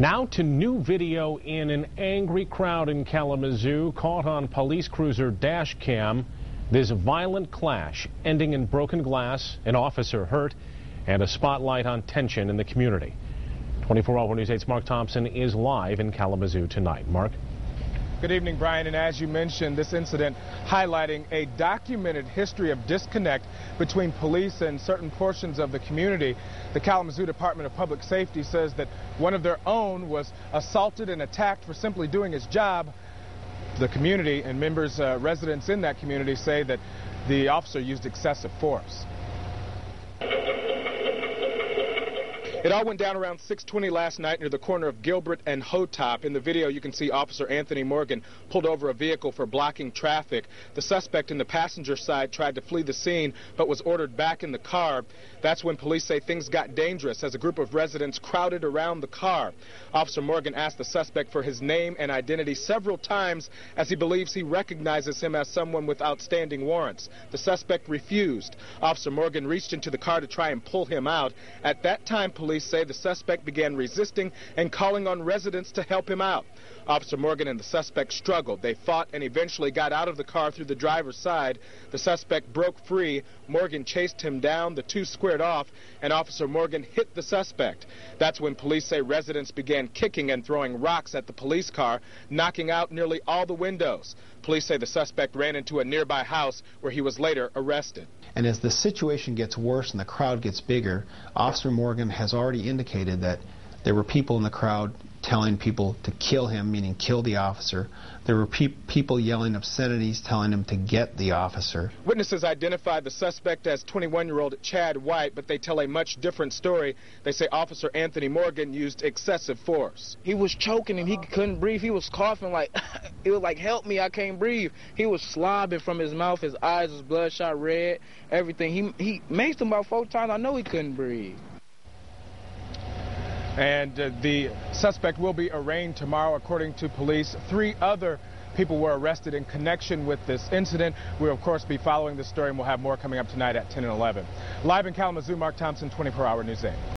Now to new video in an angry crowd in Kalamazoo caught on police cruiser dash cam. This violent clash ending in broken glass, an officer hurt, and a spotlight on tension in the community. 24-Hour News 8's Mark Thompson is live in Kalamazoo tonight. Mark? Good evening, Brian, and as you mentioned, this incident highlighting a documented history of disconnect between police and certain portions of the community. The Kalamazoo Department of Public Safety says that one of their own was assaulted and attacked for simply doing his job. The community and residents in that community say that the officer used excessive force. It all went down around 6:20 last night near the corner of Gilbert and Hotop. In the video, you can see Officer Anthony Morgan pulled over a vehicle for blocking traffic. The suspect in the passenger side tried to flee the scene, but was ordered back in the car. That's when police say things got dangerous as a group of residents crowded around the car. Officer Morgan asked the suspect for his name and identity several times as he believes he recognizes him as someone with outstanding warrants. The suspect refused. Officer Morgan reached into the car to try and pull him out. At that time, police say the suspect began resisting and calling on residents to help him out. Officer Morgan and the suspect struggled. They fought and eventually got out of the car through the driver's side. The suspect broke free. Morgan chased him down. The two squared off, and Officer Morgan hit the suspect. That's when police say residents began kicking and throwing rocks at the police car, knocking out nearly all the windows. Police say the suspect ran into a nearby house where he was later arrested. And as the situation gets worse and the crowd gets bigger, Officer Morgan has already indicated that there were people in the crowd telling people to kill him, meaning kill the officer. There were people yelling obscenities, telling him to get the officer. Witnesses identified the suspect as 21-year-old Chad White, but they tell a much different story. They say Officer Anthony Morgan used excessive force. He was choking him. He couldn't breathe. He was coughing like, it was like, help me, I can't breathe. He was slobbing from his mouth. His eyes was bloodshot red, everything. He maced him about 4 times. I know he couldn't breathe. And the suspect will be arraigned tomorrow, according to police. 3 other people were arrested in connection with this incident. We'll, of course, be following this story, and we'll have more coming up tonight at 10 and 11. Live in Kalamazoo, Mark Thompson, 24-Hour News 8.